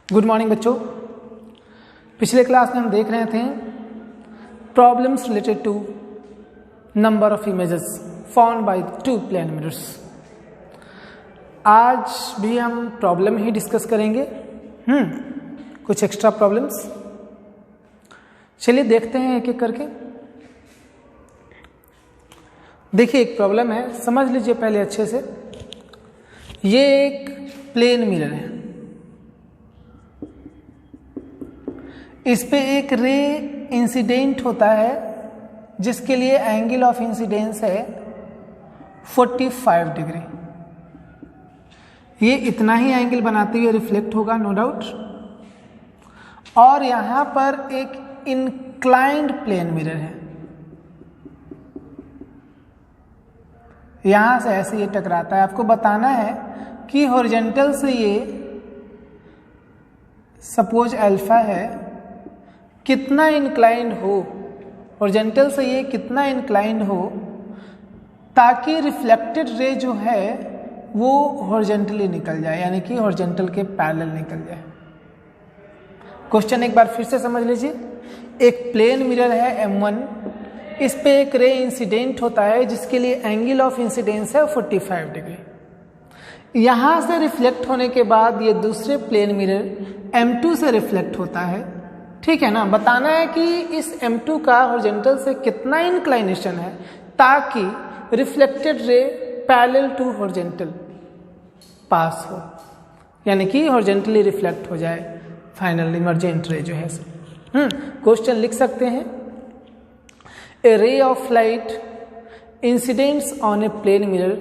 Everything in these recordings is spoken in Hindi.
गुड मॉर्निंग बच्चों। पिछले क्लास में हम देख रहे थे problems related to number of images found by two plane mirrors. आज भी हम प्रॉब्लम ही डिस्कस करेंगे, कुछ एक्स्ट्रा प्रॉब्लम्स। चलिए देखते हैं एक एक करके। देखिए एक प्रॉब्लम है, समझ लीजिए पहले अच्छे से। ये एक प्लेन मिरर है, इस पे एक रे इंसिडेंट होता है जिसके लिए एंगल ऑफ इंसिडेंस है 45 डिग्री। ये इतना ही एंगल बनाते हुए रिफ्लेक्ट होगा, नो डाउट। और यहां पर एक इंक्लाइंड प्लेन मिरर है, यहां से ऐसे ये टकराता है। आपको बताना है कि हॉरिजॉन्टल से ये सपोज अल्फा है, कितना इंक्लाइंड हो, हॉरिजॉन्टल से ये कितना इंक्लाइंड हो ताकि रिफ्लेक्टेड रे जो है वो हॉरिजॉन्टली निकल जाए, यानी कि हॉरिजॉन्टल के पैरेलल निकल जाए। क्वेश्चन एक बार फिर से समझ लीजिए। एक प्लेन मिरर है M1, इस पे एक रे इंसिडेंट होता है जिसके लिए एंगल ऑफ इंसिडेंस है 45 डिग्री। यहां से रिफ्लेक्ट होने के बाद ये दूसरे प्लेन मिरर M2 से रिफ्लेक्ट होता है, ठीक है ना। बताना है कि इस M2 का हॉरिजॉन्टल से कितना इंक्लाइनेशन है ताकि reflected ray parallel to horizontal पास हो, यानी कि हॉरिजॉन्टली रिफ्लेक्ट हो जाए फाइनल इमर्जेंट रे जो है। क्वेश्चन लिख सकते हैं, a ray of light incidents on a plane mirror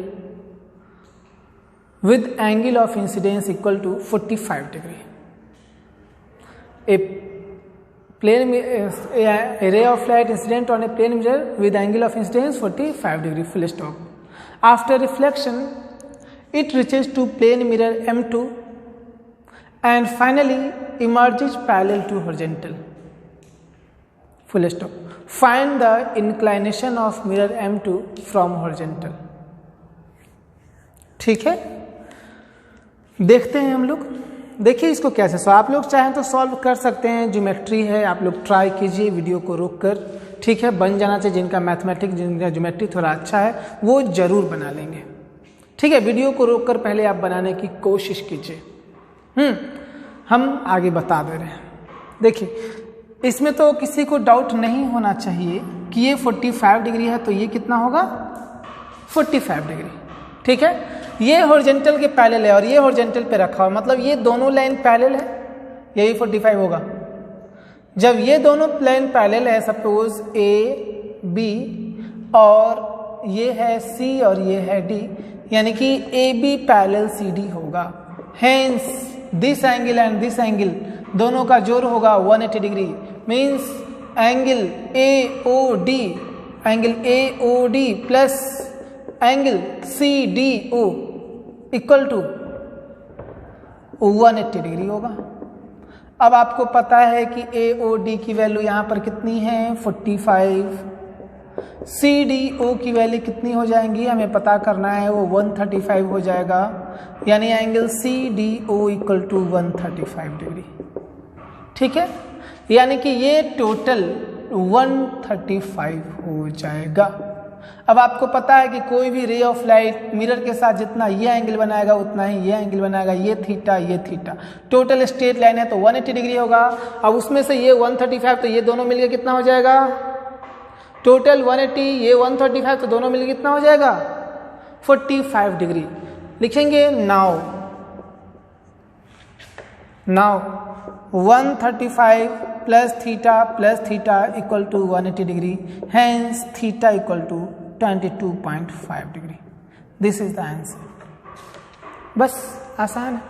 with angle of incidence equal to 45 degree. A ray of light incident on a plane mirror with angle of incidence 45 degree, full stop. After reflection, it reaches to plane mirror M2 and finally emerges parallel to horizontal, full stop. Find the inclination of mirror M2 from horizontal. ठीक है, देखते हैं हम लोग। देखिए इसको कैसे सॉल्व, आप लोग चाहें तो सॉल्व कर सकते हैं, ज्योमेट्री है, आप लोग ट्राई कीजिए वीडियो को रोककर, ठीक है। बन जाना चाहिए, जिनका मैथमेटिक्स जिनका ज्योमेट्री थोड़ा अच्छा है वो जरूर बना लेंगे, ठीक है। वीडियो को रोककर पहले आप बनाने की कोशिश कीजिए। हम आगे बता दे रहे हैं। देखिए इसमें तो किसी को डाउट नहीं होना चाहिए कि ये 45 डिग्री है तो ये कितना होगा 45 डिग्री, ठीक है। ये हॉरिजॉन्टल के पैरेलल है और ये हॉरिजॉन्टल पे रखा हुआ, मतलब ये दोनों लाइन पैरेलल है, यही 45 होगा। जब ये दोनों लाइन पैरेलल है, सपोज A B और ये है C और ये है D, यानी कि AB पैरेलल CD होगा। Hence this angle and this angle दोनों का जोड़ होगा 180 degree, means angle AOD, angle AOD plus angle CDO equal to 180 degree होगा। अब आपको पता है कि AOD की वैल्यू यहां पर कितनी है 45, CDO की वैल्यू कितनी हो जाएंगी हमें पता करना है, वो 135 हो जाएगा, यानी angle CDO equal to 135 degree, ठीक है। यानी कि ये टोटल 135 हो जाएगा। अब आपको पता है कि कोई भी रे ऑफ लाइट मिरर के साथ जितना ये एंगल बनाएगा उतना ही ये एंगल बनाएगा, ये थीटा, टोटल स्ट्रेट लाइन है तो 180 डिग्री होगा। अब उसमें से ये 135 तो ये दोनों मिलकर कितना हो जाएगा, टोटल 180, ये 135 तो दोनों मिलकर कितना हो जाएगा 45 डिग्री। लिखेंगे now 135 plus theta equal to 180 degree, hence theta equal to 22.5 degree. This is the answer. बस आसान है,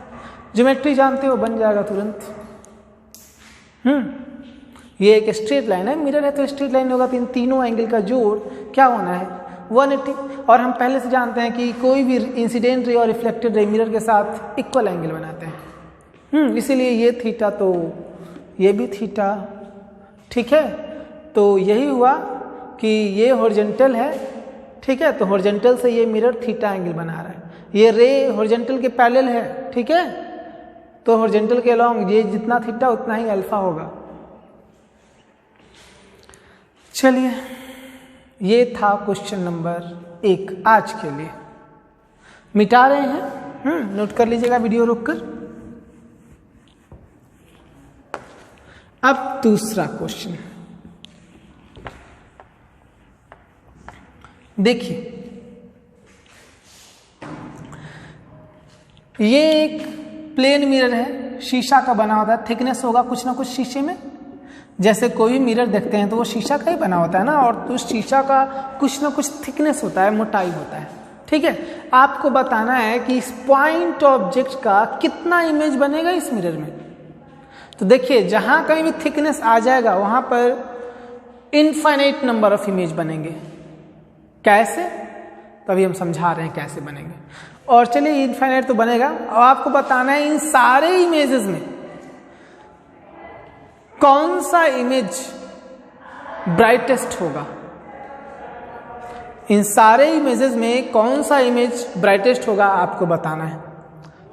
ज्योमेट्री जानते हो बन जाएगा तुरंत। ये एक स्ट्रेट लाइन है, मिरर है तो स्ट्रेट लाइन होगा, तो इन तीनों एंगल का जोड़ क्या होना है 180। और हम पहले से जानते हैं कि कोई भी इंसिडेंट रे और रिफ्लेक्टेड रे मिरर के साथ इक्वल एंगल बनाते हैं, इसीलिए ये थीटा तो ये भी थीटा, ठीक है। तो यही हुआ कि ये हॉरिजॉन्टल है, ठीक है, तो हॉरिजॉन्टल से ये मिरर थीटा एंगल बना रहा है। ये रे हॉरिजॉन्टल के पैरेलल है, ठीक है, तो हॉरिजॉन्टल के अलॉन्ग ये जितना थीटा उतना ही अल्फा होगा। चलिए, ये था क्वेश्चन नंबर 1 आज के लिए। मिटा रहे हैं, नोट कर लीजिएगा वीडियो रोककर। अब दूसरा क्वेश्चन देखिए, ये एक प्लेन मिरर है, शीशा का बना होता है, थिकनेस होगा कुछ ना कुछ शीशे में। जैसे कोई भी मिरर देखते हैं तो वो शीशा का ही बना होता है ना, और तो उस शीशा का कुछ ना कुछ थिकनेस होता है, मोटाई होता है। ठीक है, आपको बताना है कि इस पॉइंट ऑब्जेक्ट का कितना इमेज बनेगा इस मिरर में। तो देखिए, जहां कहीं भी थिकनेस आ जाएगा वहां पर इनफाइनाइट नंबर ऑफ इमेज बनेंगे। कैसे? तभी हम समझा रहे हैं कैसे बनेंगे। और चलिए, इनफाइनाइट तो बनेगा, और आपको बताना है इन सारे इमेजेस में कौन सा इमेज ब्राइटेस्ट होगा। इन सारे इमेजेस में कौन सा इमेज ब्राइटेस्ट होगा आपको बताना है।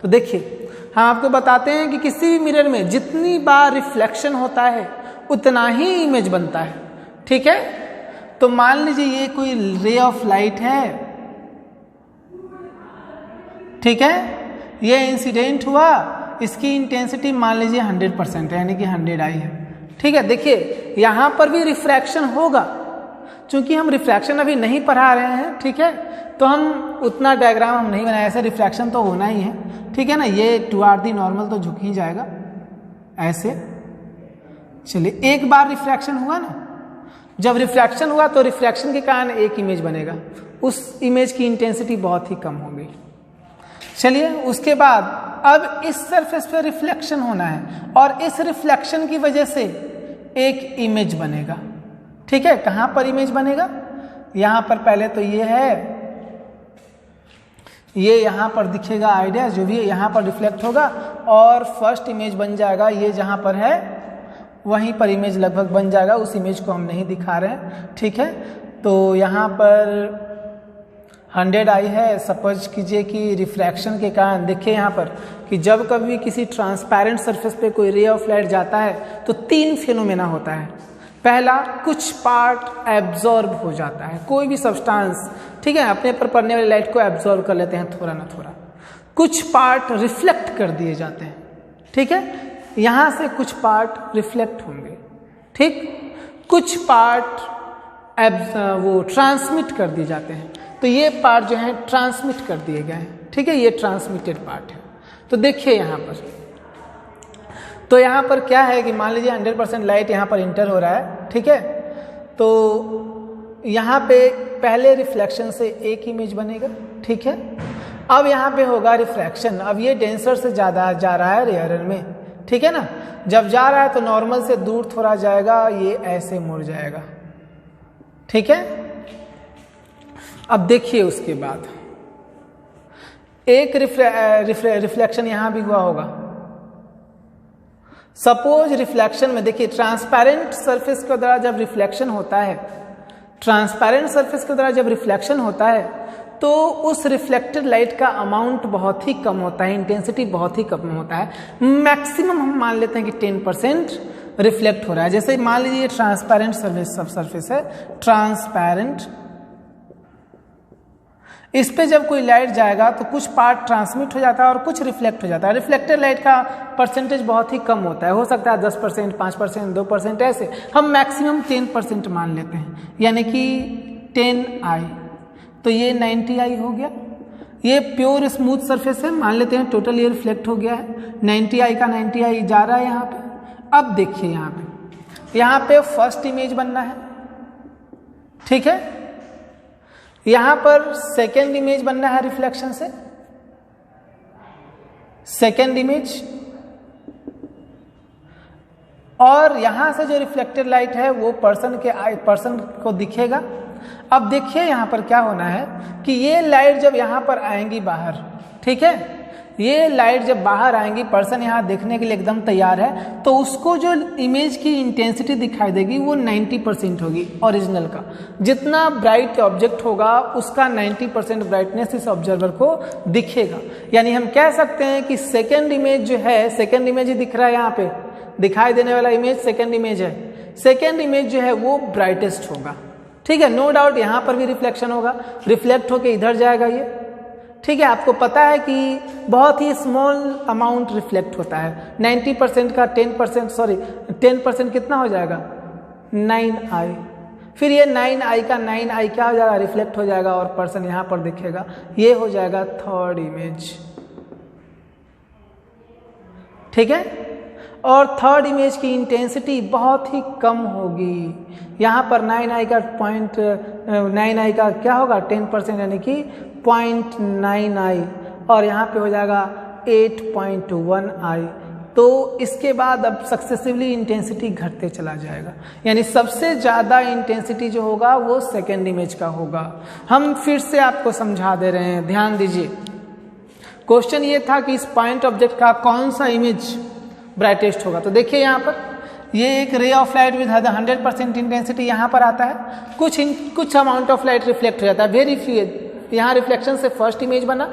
तो देखिए, हम आपको बताते हैं कि किसी भी मिरर में जितनी बार रिफ्लेक्शन होता है उतना ही इमेज बनता है। ठीक है, तो मान लीजिए ये कोई रे ऑफ लाइट है, ठीक है, ये इंसिडेंट हुआ, इसकी इंटेंसिटी मान लीजिए 100% है, यानी कि 100 आई है। ठीक है, देखिए यहां पर भी रिफ्रैक्शन होगा, चूंकि हम रिफ्रैक्शन अभी नहीं पढ़ा रहे हैं। ठीक है, तो हम उतना डायग्राम हम नहीं बनाए, ऐसे रिफ्रैक्शन तो होना ही है। ठीक है ना, ये टुवार्ड दी नॉर्मल तो झुक ही जाएगा ऐसे। चलिए, एक बार रिफ्रैक्शन हुआ ना, जब रिफ्रैक्शन हुआ तो रिफ्रैक्शन के कारण एक इमेज बनेगा, उस इमेज की इंटेंसिटी बहुत ही कम होगी। चलिए, उसके बाद अब इस सरफेस पे रिफ्लेक्शन होना है, और इस रिफ्लेक्शन की वजह से एक इमेज बनेगा। ठीक है, कहां पर इमेज बनेगा? यहां पर पहले तो ये है, ये यहां पर दिखेगा आइडिया, जो भी है यहां पर रिफ्लेक्ट होगा, और फर्स्ट इमेज बन जाएगा ये जहां पर है, वहीं पर इमेज लगभग बन जाएगा। उस इमेज को हम नहीं दिखा रहे हैं। ठीक है, तो यहां पर 100 आई है। सपोज कीजिए कि रिफ्रैक्शन के कारण, देखिए यहाँ पर कि जब कभी किसी ट्रांसपेरेंट सरफेस पे कोई रे ऑफ लाइट जाता है तो 3 फिनोमेना होता है। पहला, कुछ पार्ट एब्जॉर्ब हो जाता है, कोई भी सब्सटेंस, ठीक है, अपने पर पड़ने वाली लाइट को एब्जॉर्ब कर लेते हैं थोड़ा ना थोड़ा। कुछ पार्ट रिफ्लेक्ट कर दिए जाते हैं। ठीक है, यहां से कुछ पार्ट रिफ्लेक्ट होंगे। ठीक, कुछ पार्ट वो ट्रांसमिट कर दिए जाते हैं, तो ये पार्ट जो है ट्रांसमिट कर दिए गए हैं। ठीक है, ये ट्रांसमिटेड पार्ट है। तो देखिए यहाँ पर, तो यहाँ पर क्या है कि मान लीजिए 100% लाइट यहाँ पर इंटर हो रहा है। ठीक है, तो यहाँ पे पहले रिफ्लेक्शन से एक इमेज बनेगा। ठीक है, अब यहाँ पे होगा रिफ्रैक्शन, अब ये डेंसर से ज़्यादा जा रहा है रेयरर में। ठीक है ना, जब जा रहा है तो नॉर्मल से दूर थोड़ा जाएगा, ये ऐसे मुड़ जाएगा। ठीक है, अब देखिए उसके बाद एक रिफ्लेक्शन यहां भी हुआ होगा। सपोज रिफ्लेक्शन में देखिए, ट्रांसपेरेंट सरफेस के द्वारा जब रिफ्लेक्शन होता है, ट्रांसपेरेंट सरफेस के द्वारा जब रिफ्लेक्शन होता है तो उस रिफ्लेक्टेड लाइट का अमाउंट बहुत ही कम होता है, इंटेंसिटी बहुत ही कम होता है। मैक्सिमम हम मान लेते हैं कि 10% रिफ्लेक्ट हो रहा है। जैसे मान लीजिए ट्रांसपेरेंट सरफेस है, ट्रांसपेरेंट, इस पे जब कोई लाइट जाएगा तो कुछ पार्ट ट्रांसमिट हो जाता है और कुछ रिफ्लेक्ट हो जाता है। रिफ्लेक्टेड लाइट का परसेंटेज बहुत ही कम होता है, हो सकता है 10%, 5%, 2%, ऐसे। हम मैक्सिमम 10% मान लेते हैं, यानी कि 10i, तो ये 90i हो गया। ये प्योर स्मूथ सरफेस है, मान लेते हैं टोटल ये रिफ्लेक्ट हो गया है, 90i का 90i जा रहा है यहाँ पे। अब देखिए यहाँ पे फर्स्ट इमेज बनना है। ठीक है, यहां पर सेकेंड इमेज बनना है रिफ्लेक्शन से, सेकेंड इमेज, और यहां से जो रिफ्लेक्टेड लाइट है वो पर्सन को दिखेगा। अब देखिए यहां पर क्या होना है कि ये लाइट जब यहां पर आएंगी बाहर, ठीक है, ये लाइट जब बाहर आएंगी, पर्सन यहाँ देखने के लिए एकदम तैयार है, तो उसको जो इमेज की इंटेंसिटी दिखाई देगी वो 90% होगी ओरिजिनल का। जितना ब्राइट ऑब्जेक्ट होगा उसका 90% ब्राइटनेस इस ऑब्जर्वर को दिखेगा। यानी हम कह सकते हैं कि सेकेंड इमेज जो है, सेकेंड इमेज ही दिख रहा है यहाँ पे, दिखाई देने वाला इमेज सेकेंड इमेज है, सेकेंड इमेज जो है वो ब्राइटेस्ट होगा। ठीक है, नो डाउट यहाँ पर भी रिफ्लेक्शन होगा, रिफ्लेक्ट होके इधर जाएगा ये। ठीक है, आपको पता है कि बहुत ही स्मॉल अमाउंट रिफ्लेक्ट होता है। 90% का 10% कितना हो जाएगा? 9i। फिर ये 9i का 9i क्या हो जाएगा? रिफ्लेक्ट हो जाएगा और पर्सन यहाँ पर दिखेगा। ये हो जाएगा थर्ड इमेज। ठीक है, और थर्ड इमेज की इंटेंसिटी बहुत ही कम होगी। यहाँ पर 9i का क्या होगा? 10% यानी कि 0.9i, और यहाँ पे हो जाएगा 8.1i। तो इसके बाद अब सक्सेसिवली इंटेंसिटी घटते चला जाएगा, यानी सबसे ज़्यादा इंटेंसिटी जो होगा वो सेकेंड इमेज का होगा। हम फिर से आपको समझा दे रहे हैं, ध्यान दीजिए। क्वेश्चन ये था कि इस पॉइंट ऑब्जेक्ट का कौन सा इमेज ब्राइटेस्ट होगा। तो देखिए यहाँ पर ये एक रे ऑफ लाइट विद 100% इंटेंसिटी यहाँ पर आता है, कुछ अमाउंट ऑफ लाइट रिफ्लेक्ट हो जाता है, वेरी फ्यू। यहाँ रिफ्लेक्शन से फर्स्ट इमेज बना।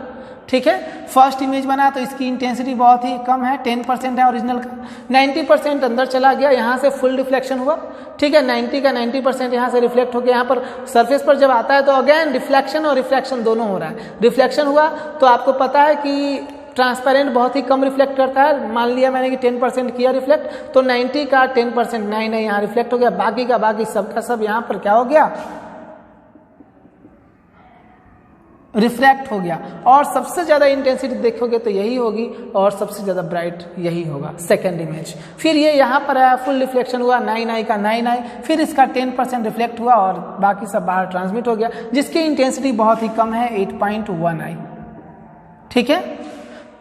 ठीक है, फर्स्ट इमेज बना तो इसकी इंटेंसिटी बहुत ही कम है, 10% है ओरिजिनल का। 90% अंदर चला गया, यहाँ से फुल रिफ्लेक्शन हुआ। ठीक है, 90 का 90% यहाँ से रिफ्लेक्ट होकर यहाँ पर सरफेस पर जब आता है तो अगेन रिफ्लेक्शन और रिफ्रैक्शन दोनों हो रहा है। रिफ्लेक्शन हुआ तो आपको पता है कि ट्रांसपेरेंट बहुत ही कम रिफ्लेक्ट करता है। मान लिया मैंने कि 10% किया रिफ्लेक्ट, तो 90 का 10% 9 है, यहाँ रिफ्लेक्ट हो गया, बाकी का बाकी सब का सब यहाँ पर क्या हो गया? रिफ्रैक्ट हो गया। और सबसे ज्यादा इंटेंसिटी देखोगे तो यही होगी, और सबसे ज्यादा ब्राइट यही होगा, सेकेंड इमेज। फिर ये यहाँ पर आया, फुल रिफ्लेक्शन हुआ, 9i का 9i, फिर इसका 10% रिफ्लेक्ट हुआ और बाकी सब बाहर ट्रांसमिट हो गया, जिसकी इंटेंसिटी बहुत ही कम है, 8.1i। ठीक है,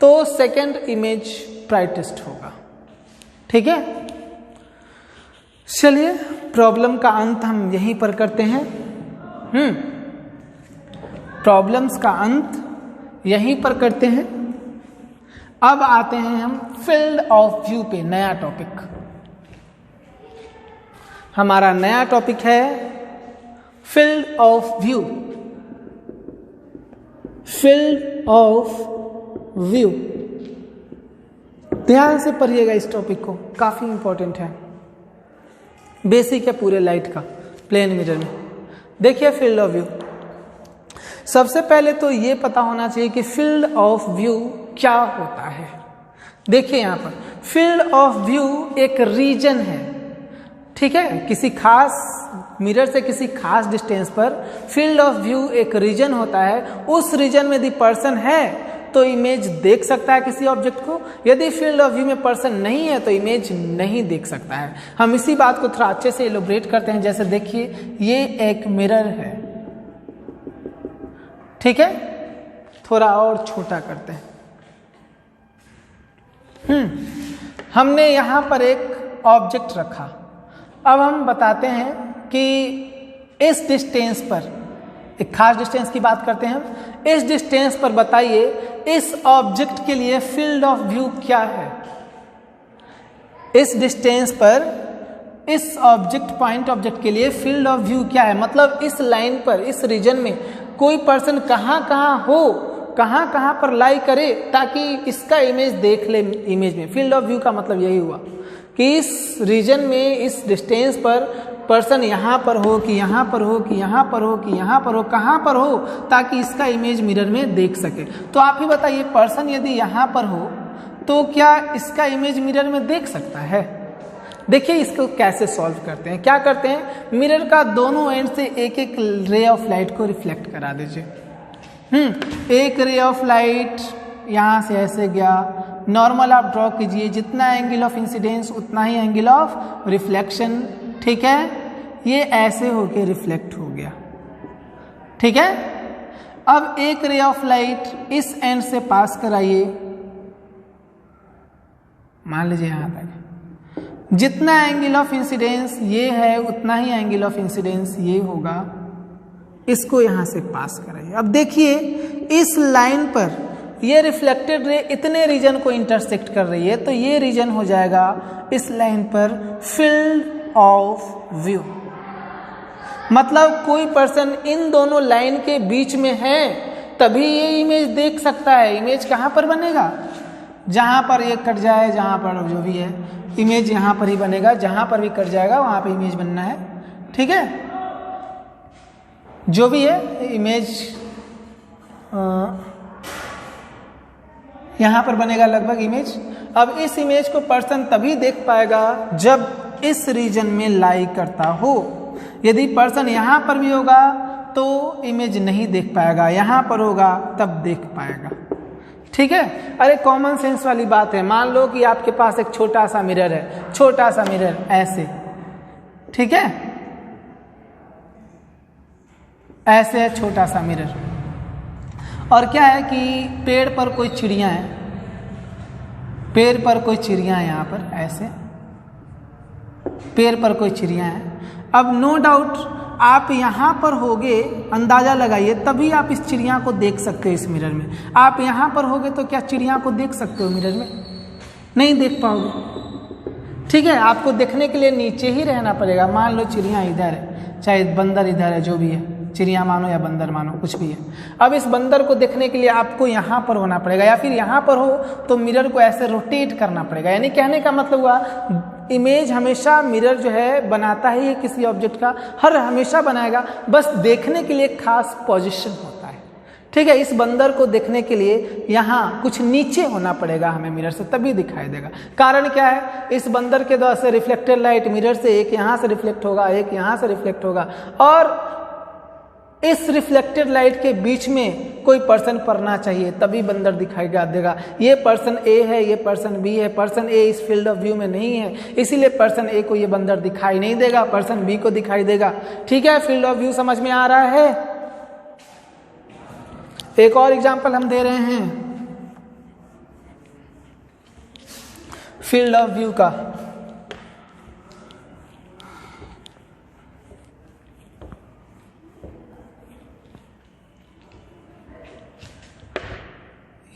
तो सेकेंड इमेज ब्राइटेस्ट होगा। ठीक है, चलिए प्रॉब्लम का अंत हम यहीं पर करते हैं। प्रॉब्लम्स का अंत यहीं पर करते हैं। अब आते हैं हम फील्ड ऑफ व्यू पे, नया टॉपिक। हमारा नया टॉपिक है field of view. Field of view, ध्यान से पढ़िएगा इस टॉपिक को, काफी इंपॉर्टेंट है, बेसिक है पूरे लाइट का, प्लेन मिरर में। देखिए फील्ड ऑफ व्यू, सबसे पहले तो ये पता होना चाहिए कि फील्ड ऑफ व्यू क्या होता है। देखिए यहां पर फील्ड ऑफ व्यू एक रीजन है। ठीक है, किसी खास मिरर से किसी खास डिस्टेंस पर फील्ड ऑफ व्यू एक रीजन होता है। उस रीजन में यदि पर्सन है तो इमेज देख सकता है किसी ऑब्जेक्ट को, यदि फील्ड ऑफ व्यू में पर्सन नहीं है तो इमेज नहीं देख सकता है। हम इसी बात को थोड़ा अच्छे से इलैबोरेट करते हैं। जैसे देखिए ये एक मिरर है, ठीक है, थोड़ा और छोटा करते हैं। हमने यहां पर एक ऑब्जेक्ट रखा। अब हम बताते हैं कि इस डिस्टेंस पर, एक खास डिस्टेंस की बात करते हैं हम, इस डिस्टेंस पर बताइए इस ऑब्जेक्ट के लिए फील्ड ऑफ व्यू क्या है। इस डिस्टेंस पर इस ऑब्जेक्ट, पॉइंट ऑब्जेक्ट के लिए फील्ड ऑफ व्यू क्या है, मतलब इस लाइन पर, इस रीजन में कोई पर्सन कहाँ कहाँ हो, कहाँ कहाँ पर लाई करे ताकि इसका इमेज देख ले इमेज में। फील्ड ऑफ व्यू का मतलब यही हुआ कि इस रीजन में, इस डिस्टेंस पर पर्सन यहाँ पर हो कि यहाँ पर हो कि यहाँ पर हो कि यहाँ पर हो, कहाँ पर हो ताकि इसका इमेज मिरर में देख सके। तो आप ही बताइए, पर्सन यदि यहाँ पर हो तो क्या इसका इमेज मिरर में देख सकता है? देखिए इसको कैसे सॉल्व करते हैं। क्या करते हैं, मिरर का दोनों एंड से एक एक रे ऑफ लाइट को रिफ्लेक्ट करा दीजिए। एक रे ऑफ लाइट यहाँ से ऐसे गया, नॉर्मल आप ड्रॉ कीजिए, जितना एंगल ऑफ इंसिडेंस उतना ही एंगल ऑफ रिफ्लेक्शन। ठीक है, ये ऐसे होके रिफ्लेक्ट हो गया। ठीक है, अब एक रे ऑफ लाइट इस एंड से पास कराइए, मान लीजिए यहां तक, जितना एंगल ऑफ इंसिडेंस ये है उतना ही एंगल ऑफ इंसिडेंस ये होगा, इसको यहां से पास कराइए। अब देखिए इस लाइन पर ये रिफ्लेक्टेड रे इतने रीजन को इंटरसेक्ट कर रही है, तो ये रीजन हो जाएगा इस लाइन पर फील्ड ऑफ व्यू। मतलब कोई पर्सन इन दोनों लाइन के बीच में है तभी ये इमेज देख सकता है। इमेज कहाँ पर बनेगा? जहाँ पर ये कट जाए, जहाँ पर जो भी है इमेज यहाँ पर ही बनेगा। जहाँ पर भी कट जाएगा वहाँ पे इमेज बनना है, ठीक है। जो भी है इमेज यहाँ पर बनेगा लगभग इमेज। अब इस इमेज को पर्सन तभी देख पाएगा जब इस रीजन में लाई करता हो। यदि पर्सन यहाँ पर भी होगा तो इमेज नहीं देख पाएगा, यहाँ पर होगा तब देख पाएगा, ठीक है। अरे कॉमन सेंस वाली बात है। मान लो कि आपके पास एक छोटा सा मिरर है, छोटा सा मिरर ऐसे, ठीक है, ऐसे है छोटा सा मिरर। और क्या है कि पेड़ पर कोई चिड़िया है, पेड़ पर कोई चिड़िया है, यहाँ पर ऐसे पेड़ पर कोई चिड़िया है। अब नो डाउट आप यहाँ पर होगे, अंदाजा लगाइए, तभी आप इस चिड़िया को देख सकते हो इस मिरर में। आप यहाँ पर होगे तो क्या चिड़िया को देख सकते हो मिरर में? नहीं देख पाओगे, ठीक है। आपको देखने के लिए नीचे ही रहना पड़ेगा। मान लो चिड़िया इधर है, चाहे बंदर इधर है, जो भी है, चिड़िया मानो या बंदर मानो, कुछ भी है। अब इस बंदर को देखने के लिए आपको यहाँ पर होना पड़ेगा, या फिर यहाँ पर हो तो मिरर को ऐसे रोटेट करना पड़ेगा। यानी कहने का मतलब हुआ इमेज हमेशा मिरर जो है बनाता ही है किसी ऑब्जेक्ट का, हर हमेशा बनाएगा, बस देखने के लिए खास पोजीशन होता है, ठीक है। इस बंदर को देखने के लिए यहाँ कुछ नीचे होना पड़ेगा हमें मिरर से, तभी दिखाई देगा। कारण क्या है? इस बंदर के द्वारा से रिफ्लेक्टेड लाइट मिरर से एक यहाँ से रिफ्लेक्ट होगा, एक यहाँ से रिफ्लेक्ट होगा, और इस रिफ्लेक्टेड लाइट के बीच में कोई पर्सन पड़ना चाहिए, तभी बंदर दिखाई देगा। ये पर्सन ए है, ये पर्सन बी है। पर्सन ए इस फील्ड ऑफ व्यू में नहीं है, इसीलिए पर्सन ए को ये बंदर दिखाई नहीं देगा, पर्सन बी को दिखाई देगा, ठीक है। फील्ड ऑफ व्यू समझ में आ रहा है? एक और एग्जांपल हम दे रहे हैं फील्ड ऑफ व्यू का।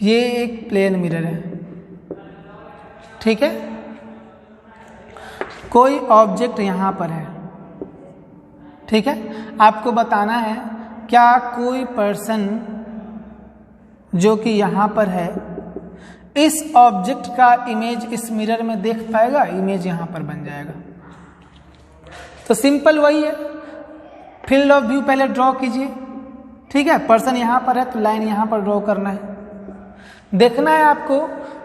ये एक प्लेन मिरर है, ठीक है। कोई ऑब्जेक्ट यहां पर है, ठीक है। आपको बताना है क्या कोई पर्सन जो कि यहां पर है इस ऑब्जेक्ट का इमेज इस मिरर में देख पाएगा? इमेज यहां पर बन जाएगा। तो सिंपल वही है, फील्ड ऑफ व्यू पहले ड्रॉ कीजिए, ठीक है। पर्सन यहां पर है तो लाइन यहां पर ड्रॉ करना है। देखना है आपको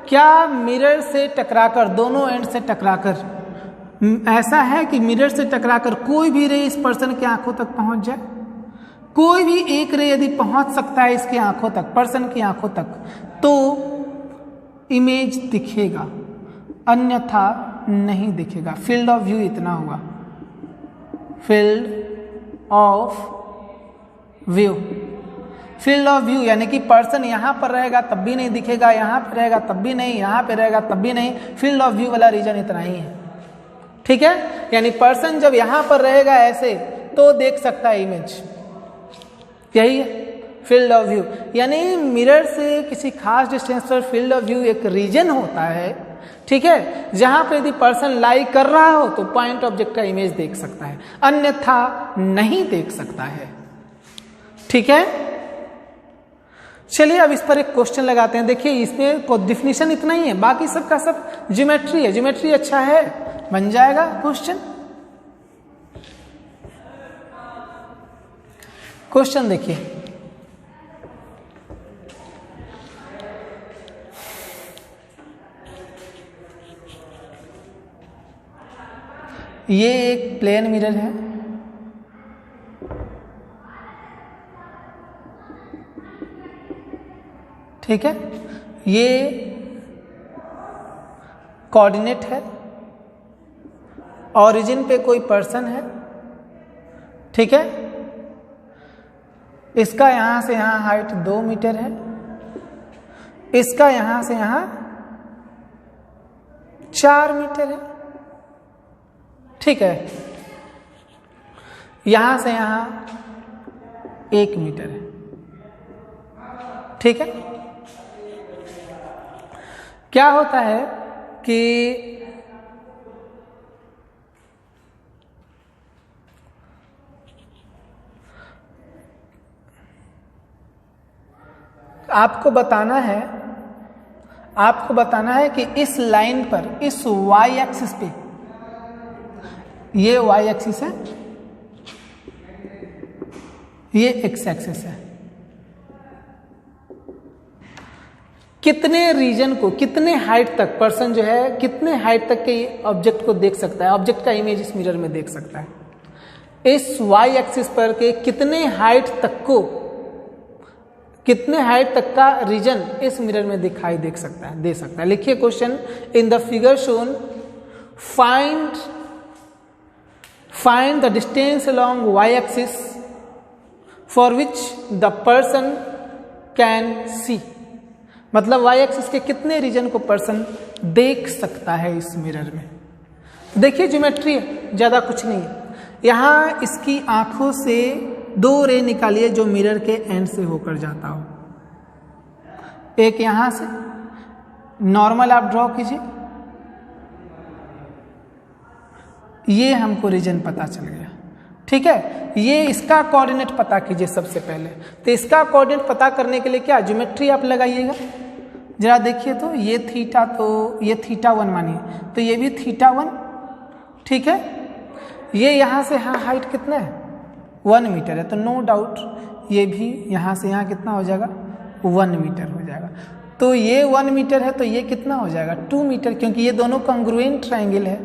क्या मिरर से टकराकर, दोनों एंड से टकराकर ऐसा है कि मिरर से टकराकर कोई भी रे इस पर्सन की आंखों तक पहुंच जाए। कोई भी एक रे यदि पहुंच सकता है इसकी आंखों तक, पर्सन की आंखों तक, तो इमेज दिखेगा, अन्यथा नहीं दिखेगा। फील्ड ऑफ व्यू इतना हुआ, field of view. Field of view यानी कि पर्सन यहां पर रहेगा तब भी नहीं दिखेगा, यहां पर रहेगा तब भी नहीं, यहां पर रहेगा तब भी नहीं। फील्ड ऑफ व्यू वाला रीजन इतना ही है, ठीक है। यानी पर्सन जब यहां पर रहेगा ऐसे तो देख सकता है इमेज, यही है फील्ड ऑफ व्यू। यानी मिरर से किसी खास डिस्टेंस पर फील्ड ऑफ व्यू एक रीजन होता है, ठीक है, जहां पर यदि पर्सन लाई कर रहा हो तो पॉइंट ऑब्जेक्ट का इमेज देख सकता है, अन्यथा नहीं देख सकता है, ठीक है। चलिए अब इस पर एक क्वेश्चन लगाते हैं। देखिए इसमें डिफिनीशन इतना ही है, बाकी सब का सब ज्योमेट्री है। ज्योमेट्री अच्छा है, बन जाएगा क्वेश्चन। क्वेश्चन देखिए, ये एक प्लेन मिरर है, ठीक है। ये कोऑर्डिनेट है, ओरिजिन पे कोई पर्सन है, ठीक है। इसका यहां से यहां हाइट 2 मीटर है, इसका यहां से यहां 4 मीटर है, ठीक है। यहां से यहां 1 मीटर है, ठीक है। क्या होता है कि आपको बताना है कि इस लाइन पर, इस y एक्सिस पे, ये y एक्सिस है, ये x एक्सिस है, कितने रीजन को, कितने हाइट तक पर्सन जो है कितने हाइट तक के ऑब्जेक्ट को देख सकता है, ऑब्जेक्ट का इमेज इस मिरर में देख सकता है। इस y एक्सिस पर के कितने हाइट तक का रीजन इस मिरर में दे सकता है। लिखिए question, in the figure shown find the distance along y axis for which the person can see. मतलब y एक्सिस के कितने रीजन को पर्सन देख सकता है इस मिरर में। देखिए ज्योमेट्री है, ज्यादा कुछ नहीं है। यहां इसकी आंखों से 2 रे निकालिए जो मिरर के एंड से होकर जाता हो। एक यहां से नॉर्मल आप ड्रॉ कीजिए, ये हमको रीजन पता चल गया, ठीक है। ये इसका कोऑर्डिनेट पता कीजिए सबसे पहले। तो इसका कोऑर्डिनेट पता करने के लिए क्या ज्योमेट्री आप लगाइएगा, जरा देखिए। तो ये थीटा, तो ये θ1 मानिए, तो ये भी θ1, ठीक है। ये यहां से यहाँ हाइट कितना है, 1 मीटर है, तो नो डाउट ये भी यहां से यहाँ कितना हो जाएगा, 1 मीटर हो जाएगा। तो ये 1 मीटर है, तो ये कितना हो जाएगा, 2 मीटर, क्योंकि ये दोनों कॉन्ग्रुएंट ट्रायंगल है।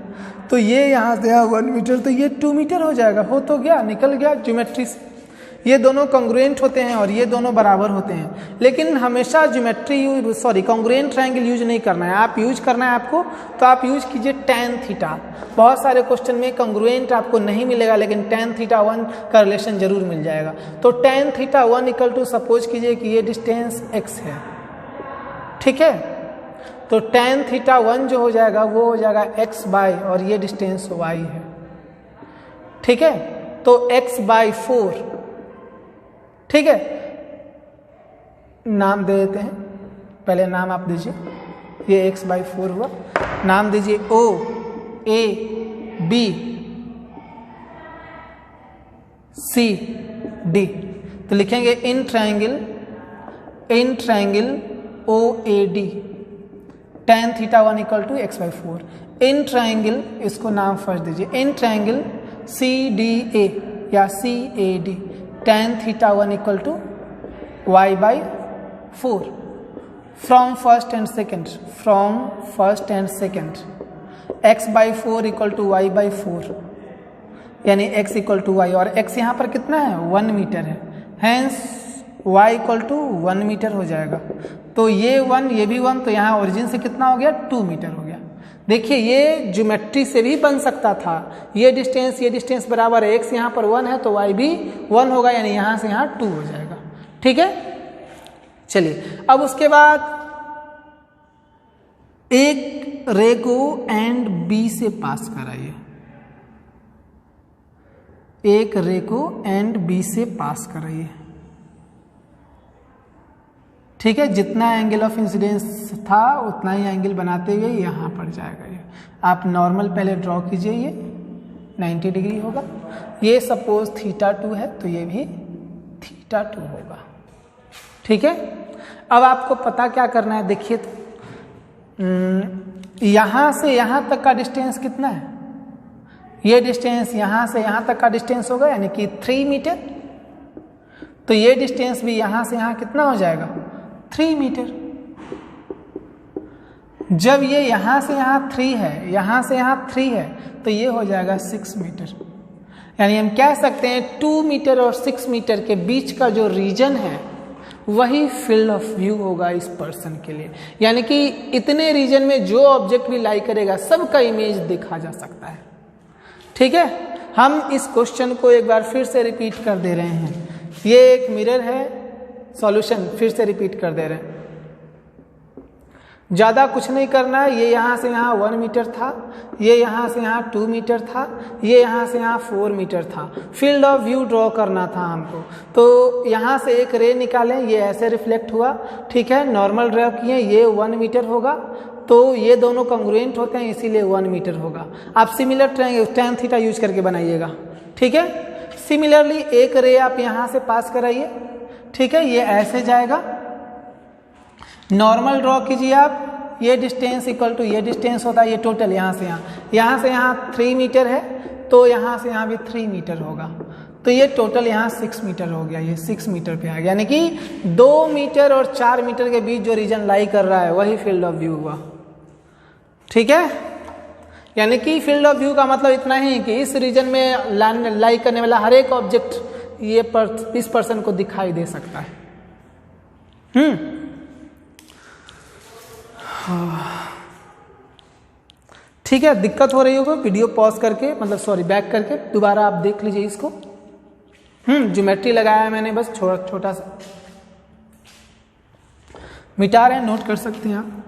तो ये यहाँ से यहाँ 1 मीटर, तो ये 2 मीटर हो जाएगा। हो तो गया, निकल गया ज्योमेट्री से। ये दोनों कॉन्ग्रुएंट होते हैं और ये दोनों बराबर होते हैं। लेकिन हमेशा कॉन्ग्रुएंट ट्रायंगल यूज नहीं करना है। आप यूज करना है आपको, तो आप यूज कीजिए tan थीटा। बहुत सारे क्वेश्चन में कॉन्ग्रुएंट आपको नहीं मिलेगा, लेकिन tan θ1 का रिलेशन जरूर मिल जाएगा। तो tan θ1 इक्वल टू, सपोज कीजिए कि ये डिस्टेंस x है, ठीक है। तो tan θ1 जो हो जाएगा वो हो जाएगा x बाय, और ये डिस्टेंस y है, ठीक है। तो x बाय 4, ठीक है। नाम दे देते हैं, पहले नाम आप दीजिए। ये x बाय 4 हुआ। नाम दीजिए O A B C D। तो लिखेंगे in triangle OAD tan θ1 equal to x by 4। In triangle, इसको नाम फर्स्ट दीजिए, इन ट्रायंगल CDA या CAD tan θ1 equal to y by 4 from first and second x by 4 equal to y by 4, यानी x इक्वल टू y, और x यहाँ पर कितना है, 1 मीटर है। Hence y equal to 1 metre हो जाएगा। तो ये 1, ये भी 1, तो यहाँ ओरिजिन से कितना हो गया, 2 मीटर हो गया। देखिए ये ज्योमेट्री से भी बन सकता था। ये डिस्टेंस बराबर है, x यहाँ पर 1 है, तो y भी 1 होगा, यानी यहाँ से यहाँ 2 हो जाएगा, ठीक है। चलिए अब उसके बाद एक रे को एंड बी से पास कराइए, एक रे को एंड बी से पास कराइए, ठीक है। जितना एंगल ऑफ इंसिडेंस था उतना ही एंगल बनाते हुए यहाँ पर जाएगा। ये आप नॉर्मल पहले ड्रॉ कीजिए, ये 90 डिग्री होगा। ये सपोज θ2 है, तो ये भी θ2 होगा, ठीक है। अब आपको पता क्या करना है, देखिए तो यहाँ से यहाँ तक का डिस्टेंस कितना है, ये डिस्टेंस यहाँ से यहाँ तक का डिस्टेंस होगा, यानी कि 3 मीटर। तो ये डिस्टेंस भी यहाँ से यहाँ कितना हो जाएगा, 3 मीटर। जब ये यहाँ से यहाँ 3 है, यहाँ से यहाँ 3 है, तो ये हो जाएगा 6 मीटर। यानी हम कह सकते हैं 2 मीटर और 6 मीटर के बीच का जो रीजन है वही फील्ड ऑफ व्यू होगा इस पर्सन के लिए। यानी कि इतने रीजन में जो ऑब्जेक्ट भी लाई करेगा सबका इमेज देखा जा सकता है, ठीक है। हम इस क्वेश्चन को एक बार फिर से रिपीट कर दे रहे हैं। ये एक मिरर है, सॉल्यूशन फिर से रिपीट कर दे रहे हैं। ज़्यादा कुछ नहीं करना है। ये यहाँ से यहाँ 1 मीटर था, ये यहाँ से यहाँ 2 मीटर था, ये यहाँ से यहाँ 4 मीटर था। फील्ड ऑफ व्यू ड्रॉ करना था हमको। तो यहाँ से एक रे निकालें, ये ऐसे रिफ्लेक्ट हुआ, ठीक है। नॉर्मल ड्रॉ किए, ये 1 मीटर होगा, तो ये दोनों कॉन्ग्रुएंट होते हैं, इसीलिए 1 मीटर होगा। आप सिमिलर tan थीटा यूज करके बनाइएगा, ठीक है। सिमिलरली एक रे आप यहाँ से पास कराइए, ठीक है, ये ऐसे जाएगा। नॉर्मल ड्रॉ कीजिए आप, ये डिस्टेंस इक्वल टू ये डिस्टेंस होता है, ये टोटल यहाँ से यहाँ 3 मीटर है, तो यहाँ से यहाँ भी 3 मीटर होगा, तो ये टोटल यहाँ 6 मीटर हो गया, ये 6 मीटर पे आ गया। यानी कि 2 मीटर और 4 मीटर के बीच जो रीजन लाई कर रहा है वही फील्ड ऑफ व्यू हुआ, ठीक है। यानी कि फील्ड ऑफ व्यू का मतलब इतना ही कि इस रीजन में लाई करने वाला हर एक ऑब्जेक्ट ये इस पर्सन को दिखाई दे सकता है। ठीक है, दिक्कत हो रही होगा वीडियो पॉज करके, मतलब सॉरी बैक करके दोबारा आप देख लीजिए इसको। ज्योमेट्री लगाया है मैंने, बस छोटा सा मिटा रहे हैं, नोट कर सकते हैं आप।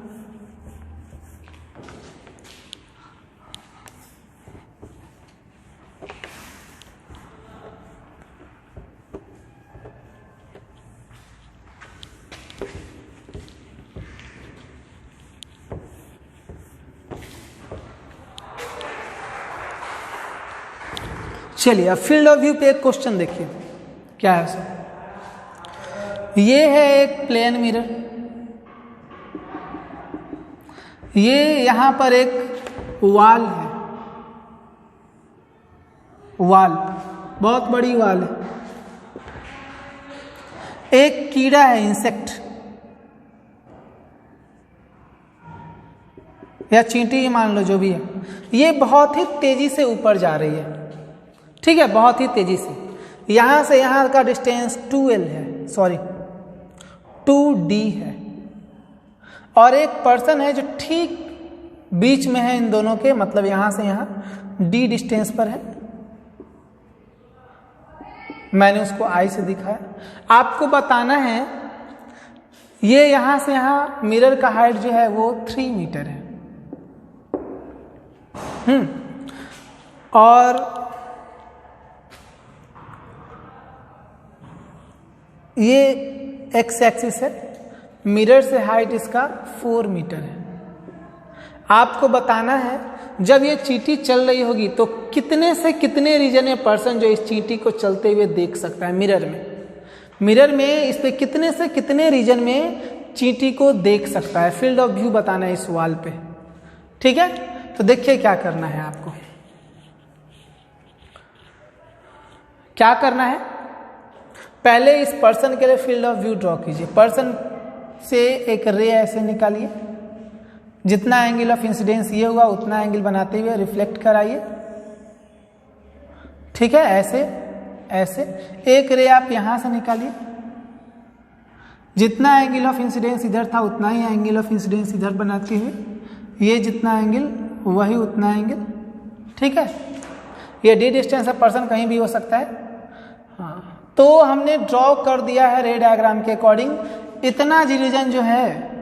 चलिए अब फील्ड ऑफ व्यू पे एक क्वेश्चन देखिए क्या है सर। ये है एक प्लेन मिरर, ये यहां पर एक वॉल है, वॉल बहुत बड़ी वॉल है, एक कीड़ा है, इंसेक्ट या चींटी मान लो, जो भी है, ये बहुत ही तेजी से ऊपर जा रही है, ठीक है, बहुत ही तेजी से। यहां से यहां का डिस्टेंस 2L है, सॉरी 2D है, और एक पर्सन है जो ठीक बीच में है इन दोनों के, मतलब यहां से यहां D डिस्टेंस पर है। मैंने उसको I से दिखाया। आपको बताना है ये यहां से यहां मिरर का हाइट जो है वो 3 मीटर है। और ये एक्स एक्सिस है, मिरर से हाइट इसका 4 मीटर है। आपको बताना है जब ये चींटी चल रही होगी तो कितने से कितने रीजन में पर्सन जो इस चींटी को चलते हुए देख सकता है मिरर में। मिरर में इस पे कितने से कितने रीजन में चींटी को देख सकता है, फील्ड ऑफ व्यू बताना है इस वॉल पे, ठीक है। तो देखिए क्या करना है आपको, क्या करना है, पहले इस पर्सन के लिए फील्ड ऑफ व्यू ड्रॉ कीजिए। पर्सन से एक रे ऐसे निकालिए, जितना एंगल ऑफ इंसिडेंस ये हुआ उतना एंगल बनाते हुए रिफ्लेक्ट कराइए, ठीक है, ऐसे ऐसे। एक रे आप यहां से निकालिए, जितना एंगल ऑफ इंसिडेंस इधर था उतना ही एंगल ऑफ इंसिडेंस इधर बनाते हुए, ये जितना एंगल वही उतना एंगल, ठीक है। ये डी डिस्टेंस ऑफ पर्सन कहीं भी हो सकता है। हाँ, तो हमने ड्रॉ कर दिया है रे डायग्राम के अकॉर्डिंग, इतना रीजन जो है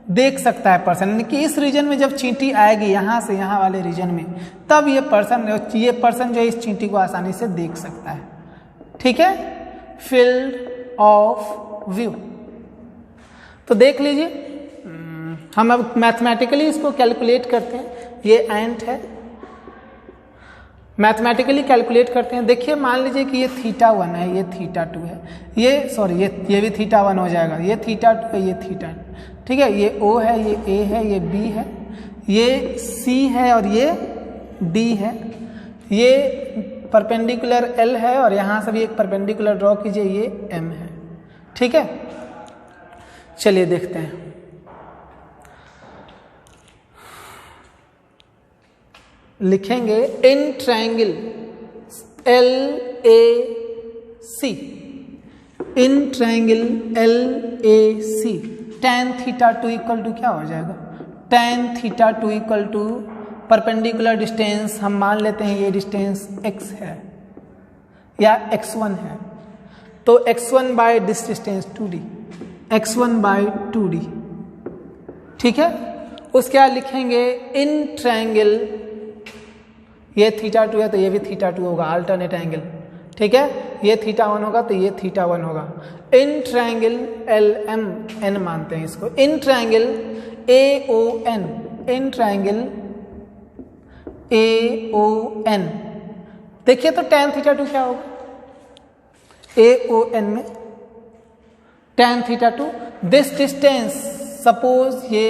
देख सकता है पर्सन, यानी कि इस रीजन में जब चींटी आएगी यहां से यहां वाले रीजन में, तब ये पर्सन जो है इस चींटी को आसानी से देख सकता है, ठीक है। फील्ड ऑफ व्यू तो देख लीजिए। हम अब मैथमेटिकली इसको कैलकुलेट करते हैं। ये एंट है, मैथमेटिकली कैलकुलेट करते हैं। देखिए मान लीजिए कि ये θ1 है, ये θ2 है, ये सॉरी ये भी θ1 हो जाएगा, ये θ2 है, ये θ, ठीक है। ये O है, ये A है, ये B है, ये C है और ये D है, ये परपेंडिकुलर L है और यहां से भी एक परपेंडिकुलर ड्रॉ कीजिए, ये M है, ठीक है। चलिए देखते हैं। लिखेंगे in triangle LAC, in triangle LAC tan θ2 equal to क्या हो जाएगा, tan θ2 equal to perpendicular distance, हम मान लेते हैं ये डिस्टेंस x है या x1 है, तो x1 by this distance 2d, x1 bye 2d, ठीक है। उसके बाद लिखेंगे इन ट्रायंगल, ये θ2 है तो ये भी θ2 होगा, अल्टरनेट एंगल ठीक है, ये θ1 होगा तो ये θ1 होगा। इन ट्रायंगल LMN मानते हैं इसको, in triangle AON, in triangle AON देखिए तो tan θ2 क्या होगा, AON में tan θ2, दिस डिस्टेंस सपोज ये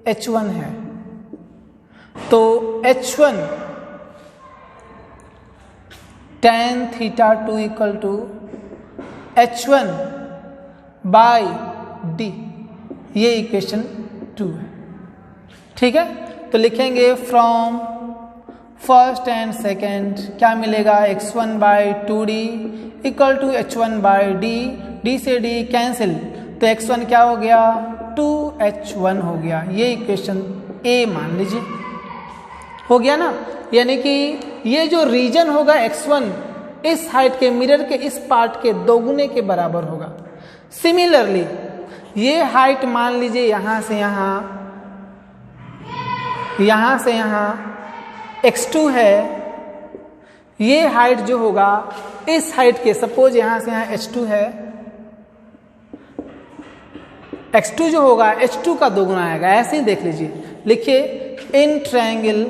H1 है तो H1 tan θ2 equal to H1 by D, ये इक्वेशन 2 है। ठीक है, तो लिखेंगे फ्रॉम फर्स्ट एंड सेकेंड क्या मिलेगा, x1 by 2D equal to H1 by D, D से D कैंसिल तो x1 क्या हो गया 2H1 हो गया, ये इक्वेशन A मान लीजिए, हो गया ना। यानी कि ये जो रीजन होगा x1 इस हाइट के मिरर के इस पार्ट के दोगुने के बराबर होगा। सिमिलरली ये हाइट मान लीजिए यहां से यहां, यहां से यहां x2 है, ये हाइट जो होगा इस हाइट के, सपोज यहां से यहां h2 है, x2 जो होगा h2 का दोगुना आएगा, ऐसे ही देख लीजिए। लिखिए in triangle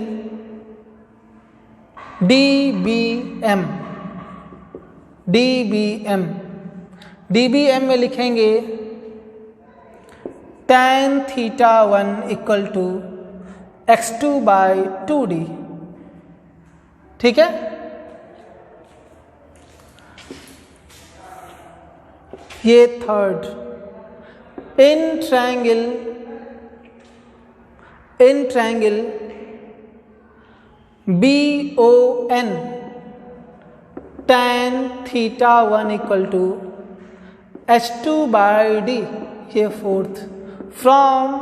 DBM, DBM, DBM में लिखेंगे tan θ1 equal to x2 by 2D। ठीक है, ये third in triangle BON tan θ1 equal to H2 by D, ये fourth. From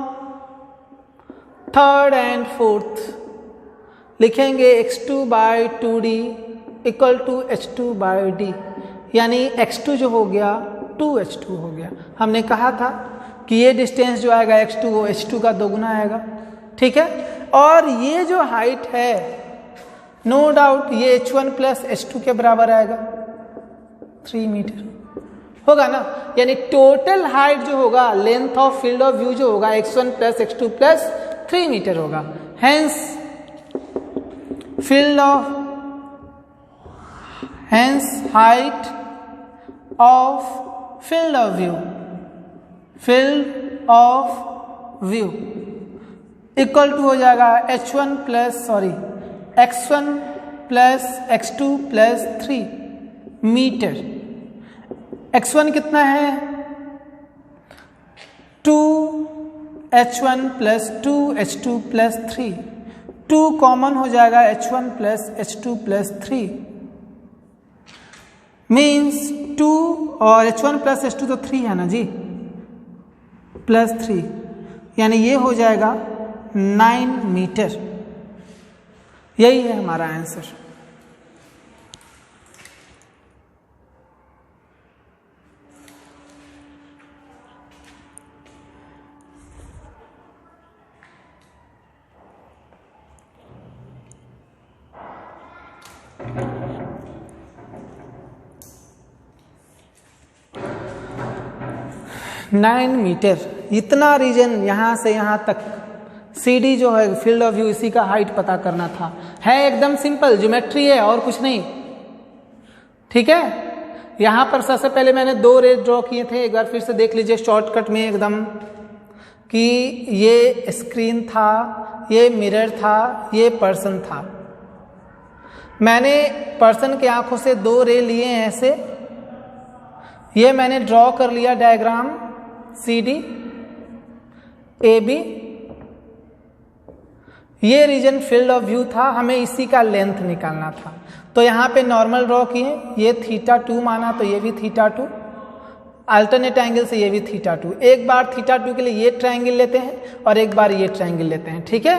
third and fourth लिखेंगे x2 by 2D equal to H2 by D, यानी x2 जो हो गया 2H2 हो गया। हमने कहा था कि ये डिस्टेंस जो आएगा x2 वो H2 का दोगुना आएगा। ठीक है, और ये जो हाइट है नो डाउट ये H1 प्लस H2 के बराबर आएगा, 3 मीटर होगा ना। यानी टोटल हाइट जो होगा, length of field of view जो होगा x1 plus x2 plus 3 metre होगा। Hence height of field of view equal to हो जाएगा x1 plus x2 plus 3 metre. x1 कितना है 2H1 plus 2H2 plus 3, 2 common हो जाएगा H1 plus H2 plus 3 means 2 और H1 प्लस H2 तो 3 है ना जी, प्लस 3 यानी ये हो जाएगा 9 मीटर। यही है हमारा आंसर। नाइन मीटर, इतना रीजन यहां से यहां तक CD जो है फील्ड ऑफ व्यू, इसी का हाइट पता करना था। है एकदम सिंपल ज्योमेट्री है और कुछ नहीं। ठीक है, यहां पर सबसे पहले मैंने 2 रे ड्रॉ किए थे, एक बार फिर से देख लीजिए शॉर्टकट में एकदम, कि ये स्क्रीन था, ये मिरर था, ये पर्सन था। मैंने पर्सन के आंखों से 2 रे लिए हैं ऐसे, ये मैंने ड्रॉ कर लिया डायग्राम CD AB, ये रीजन फील्ड ऑफ व्यू था, हमें इसी का लेंथ निकालना था। तो यहाँ पे नॉर्मल ड्रॉ किए, ये θ2 माना तो ये भी θ2, अल्टरनेट एंगल से ये भी θ2। एक बार θ2 के लिए ये ट्रायंगल लेते हैं और एक बार ये ट्रायंगल लेते हैं। ठीक है,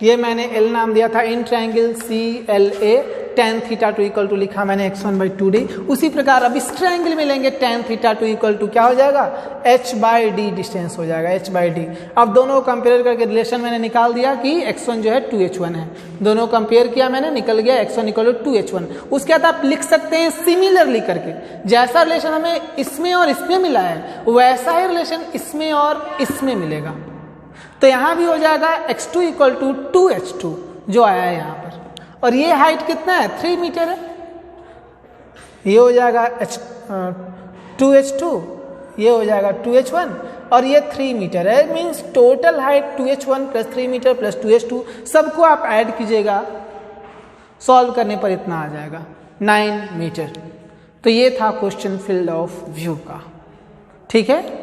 ये मैंने L नाम दिया था, in triangle CLA tan theta two equal to लिखा मैंने x1/2d। उसी प्रकार अब इस ट्रायंगल में लेंगे tan theta two equal to क्या हो जाएगा, h/d डिस्टेंस हो जाएगा, h/d। अब दोनों को कंपेयर करके रिलेशन मैंने निकाल दिया कि x1 जो है 2h1 है, दोनों कंपेयर किया मैंने, निकल गया x1 इक्वल टू 2h1। उसके बाद आप लिख सकते हैं सिमिलरली करके, जैसा रिलेशन हमें इसमें और इसमें मिला है वैसा ही रिलेशन इसमें और इसमें मिलेगा। तो यहां भी हो जाएगा x2 इक्वल टू 2h2 जो आया है यहां पर, और ये हाइट कितना है 3 मीटर है, ये हो जाएगा 2h2, ये हो जाएगा 2h1 और ये 3 मीटर है। Means total height 2h1 plus 3 metre plus 2h2 सबको आप ऐड कीजिएगा, सॉल्व करने पर इतना आ जाएगा 9 मीटर। तो ये था क्वेश्चन फील्ड ऑफ व्यू का, ठीक है।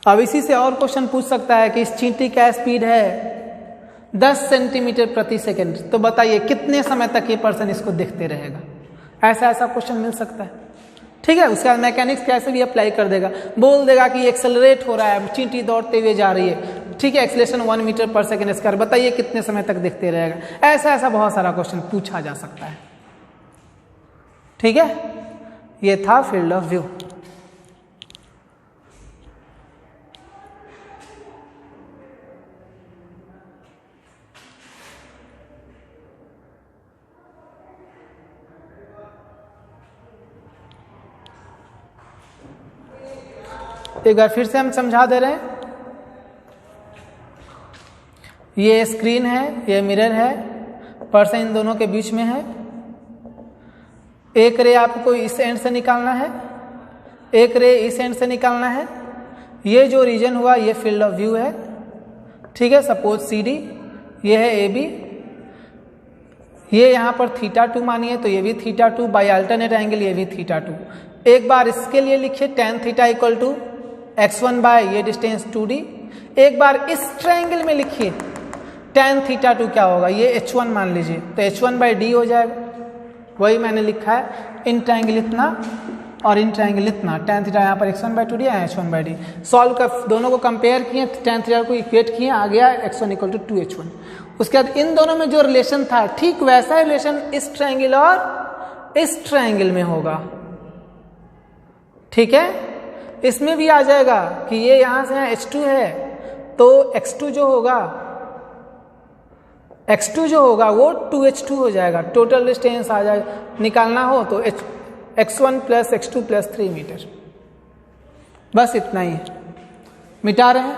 अब इसी से और क्वेश्चन पूछ सकता है कि इस चींटी का स्पीड है 10 सेंटीमीटर प्रति सेकंड, तो बताइए कितने समय तक ये पर्सन इसको देखते रहेगा। ऐसा क्वेश्चन मिल सकता है, ठीक है। उसका मैकेनिक्स कैसे भी अप्लाई कर देगा, बोल देगा कि एक्सेलरेट हो रहा है, चींटी दौड़ते हुए जा रही है, ठीक है, एक्सेलरेशन 1 मीटर पर सेकंड स्क्वायर, बताइए कितने समय तक देखते रहेगा। ऐसा बहुत सारा क्वेश्चन पूछा जा सकता है, ठीक है। ये था फील्ड ऑफ व्यू। एक बार फिर से हम समझा दे रहे हैं, ये स्क्रीन है, ये मिरर है, पर्सन इन दोनों के बीच में है। एक रे आपको इस एंड से निकालना है, एक रे इस एंड से निकालना है। ये जो रीजन हुआ ये फील्ड ऑफ व्यू है, ठीक है। सपोज CD, ये है AB, ये यहाँ पर θ2 मानिए तो ये भी θ2 बाई अल्टरनेट एंगल, ये भी θ2। एक बार इसके लिए लिखिए tan theta equal to x1 by ये डिस्टेंस 2d। एक बार इस ट्रायंगल में लिखिए tan θ2 क्या होगा, ये h1 मान लीजिए, तो h1/d हो जाएगा, वही मैंने लिखा है। इन ट्रायंगल इतना और इन ट्रायंगल इतना, tan थीटा यहाँ पर x1/2d या h1/d। सॉल्व कर दोनों को कंपेयर किए, tan थीटा को इक्वेट किए, आ गया x1 इक्वल टू 2h1। उसके बाद इन दोनों में जो रिलेशन था ठीक वैसा रिलेशन इस ट्रायंगल और इस ट्रायंगल में होगा, ठीक है। इसमें भी आ जाएगा कि ये यहां से यहाँ h2 है, तो x2 जो होगा वो 2h2 हो जाएगा। टोटल डिस्टेंस आ जाए निकालना हो तो x1 plus x2 plus 3 metre. बस इतना ही मिटा रहे हैं।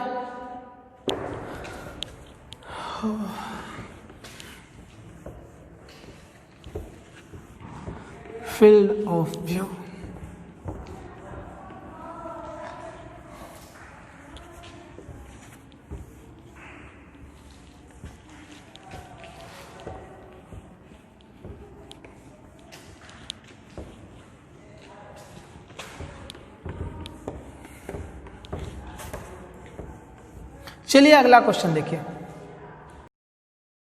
फील्ड ऑफ व्यू, चलिए अगला क्वेश्चन देखिए।